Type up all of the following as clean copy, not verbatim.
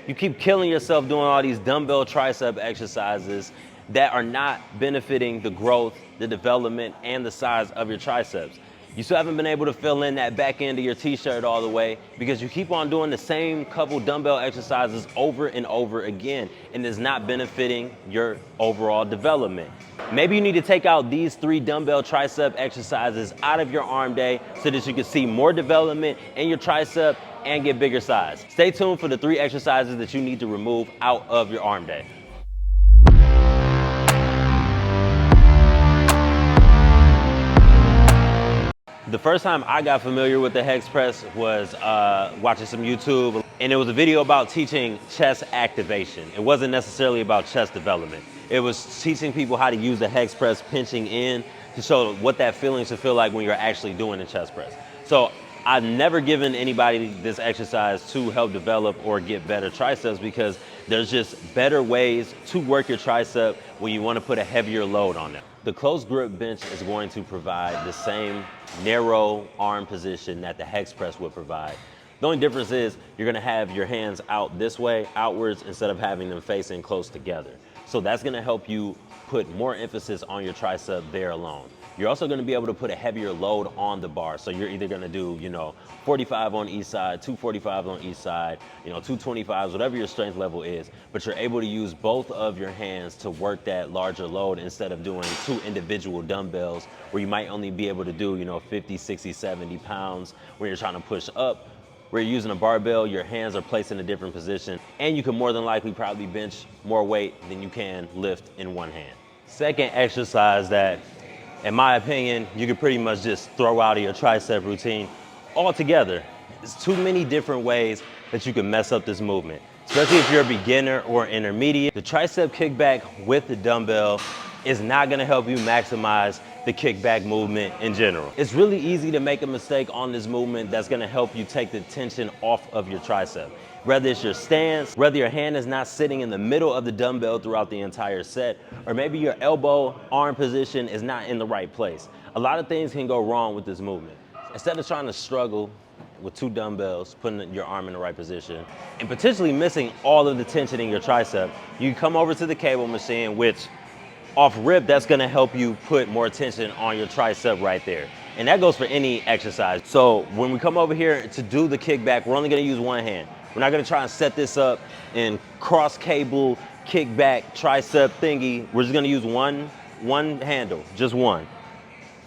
You keep killing yourself doing all these dumbbell tricep exercises that are not benefiting the growth, the development, and the size of your triceps. You still haven't been able to fill in that back end of your t-shirt all the way because you keep on doing the same couple dumbbell exercises over and over again, and it's not benefiting your overall development. Maybe you need to take out these 3 dumbbell tricep exercises out of your arm day so that you can see more development in your tricep and get bigger size. Stay tuned for the 3 exercises that you need to remove out of your arm day. The first time I got familiar with the hex press was watching some YouTube, and it was a video about teaching chest activation. It wasn't necessarily about chest development. It was teaching people how to use the hex press pinching in to show what that feeling should feel like when you're actually doing the chest press. So I've never given anybody this exercise to help develop or get better triceps because there's just better ways to work your tricep when you want to put a heavier load on them. The close grip bench is going to provide the same narrow arm position that the hex press would provide. The only difference is you're going to have your hands out this way, outwards, instead of having them facing close together. So that's going to help you put more emphasis on your tricep there alone. You're also going to be able to put a heavier load on the bar. So you're either going to do, 45 on each side, 245s on each side, 225s, whatever your strength level is. But you're able to use both of your hands to work that larger load instead of doing 2 individual dumbbells where you might only be able to do, 50, 60, 70 pounds when you're trying to push up. Where you're using a barbell, your hands are placed in a different position, and you can more than likely probably bench more weight than you can lift in one hand. Second exercise that, in my opinion, you could pretty much just throw out of your tricep routine altogether. There's too many different ways that you can mess up this movement, especially if you're a beginner or intermediate. The tricep kickback with the dumbbell is not gonna help you maximize the kickback movement in general. It's really easy to make a mistake on this movement that's gonna help you take the tension off of your tricep. Whether it's your stance, whether your hand is not sitting in the middle of the dumbbell throughout the entire set, or maybe your elbow arm position is not in the right place. A lot of things can go wrong with this movement. Instead of trying to struggle with 2 dumbbells, putting your arm in the right position, and potentially missing all of the tension in your tricep, you come over to the cable machine, which off rip, that's gonna help you put more tension on your tricep right there. And that goes for any exercise. So when we come over here to do the kickback, we're only gonna use one hand. We're not gonna try and set this up in cross cable, kickback, tricep thingy. We're just gonna use one handle, just one.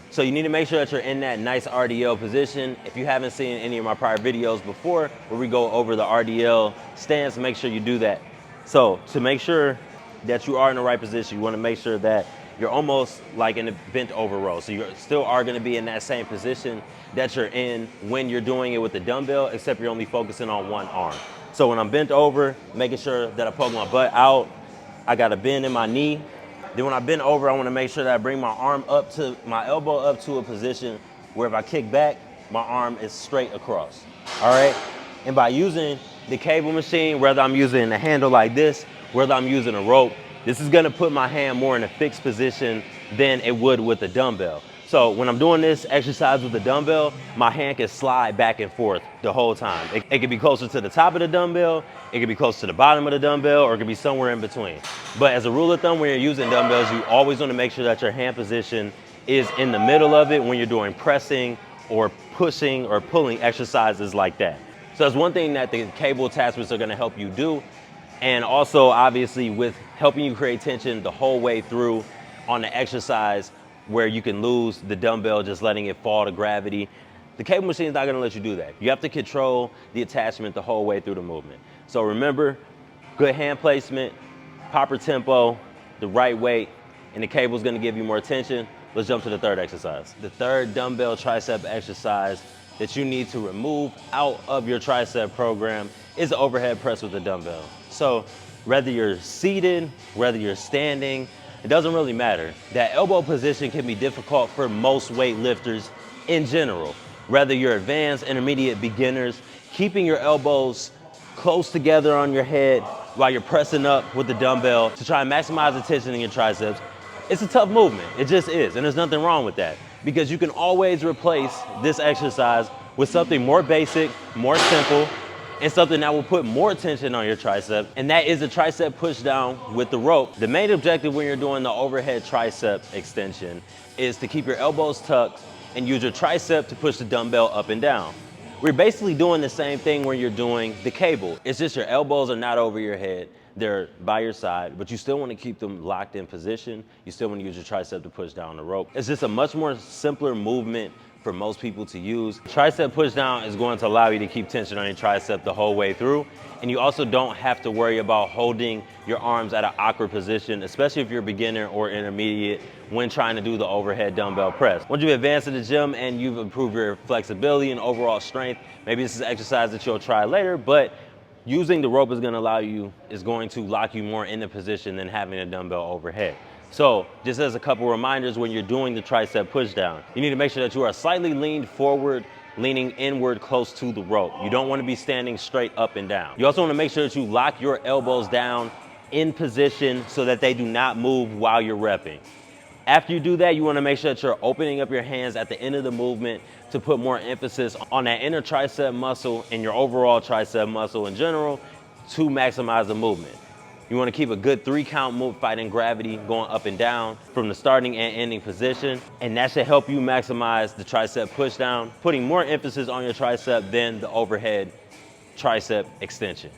So you need to make sure that you're in that nice RDL position. If you haven't seen any of my prior videos before where we go over the RDL stance, make sure you do that. So to make sure that you are in the right position, you want to make sure that you're almost like in a bent over row. So you still are going to be in that same position that you're in when you're doing it with the dumbbell, except you're only focusing on one arm. So when I'm bent over, making sure that I poke my butt out, I got a bend in my knee. Then when I bend over, I want to make sure that I bring my arm up to, my elbow up to a position where if I kick back, my arm is straight across. All right? And by using the cable machine, whether I'm using a handle like this, whether I'm using a rope, this is gonna put my hand more in a fixed position than it would with a dumbbell. So when I'm doing this exercise with the dumbbell, my hand can slide back and forth the whole time. It could be closer to the top of the dumbbell, it could be close to the bottom of the dumbbell, or it could be somewhere in between. But as a rule of thumb, when you're using dumbbells, you always wanna make sure that your hand position is in the middle of it when you're doing pressing or pushing or pulling exercises like that. So that's one thing that the cable attachments are gonna help you do. And also, obviously, with helping you create tension the whole way through on the exercise where you can lose the dumbbell just letting it fall to gravity. The cable machine is not gonna let you do that. You have to control the attachment the whole way through the movement. So remember, good hand placement, proper tempo, the right weight, and the cable is gonna give you more tension. Let's jump to the third exercise. The third dumbbell tricep exercise that you need to remove out of your tricep program is the overhead press with a dumbbell. So whether you're seated, whether you're standing, it doesn't really matter. That elbow position can be difficult for most weight lifters in general. Whether you're advanced, intermediate, beginners, keeping your elbows close together on your head while you're pressing up with the dumbbell to try and maximize the tension in your triceps, it's a tough movement. It just is, and there's nothing wrong with that because you can always replace this exercise with something more basic, more simple, and something that will put more tension on your tricep, and that is a tricep push down with the rope. The main objective when you're doing the overhead tricep extension is to keep your elbows tucked and use your tricep to push the dumbbell up and down. We're basically doing the same thing when you're doing the cable. It's just your elbows are not over your head, they're by your side, but you still want to keep them locked in position. You still want to use your tricep to push down the rope. It's just a much more simpler movement for most people to use. Tricep push down is going to allow you to keep tension on your tricep the whole way through. And you also don't have to worry about holding your arms at an awkward position, especially if you're a beginner or intermediate when trying to do the overhead dumbbell press. Once you've advanced in the gym and you've improved your flexibility and overall strength, maybe this is an exercise that you'll try later, but using the rope is going to lock you more in the position than having a dumbbell overhead. So just as a couple reminders, when you're doing the tricep push down, you need to make sure that you are slightly leaned forward, leaning inward close to the rope. You don't want to be standing straight up and down. You also want to make sure that you lock your elbows down in position so that they do not move while you're repping. After you do that, you want to make sure that you're opening up your hands at the end of the movement to put more emphasis on that inner tricep muscle and your overall tricep muscle in general to maximize the movement. You want to keep a good 3-count move, fighting gravity, going up and down from the starting and ending position. And that should help you maximize the tricep push down, putting more emphasis on your tricep than the overhead tricep extension.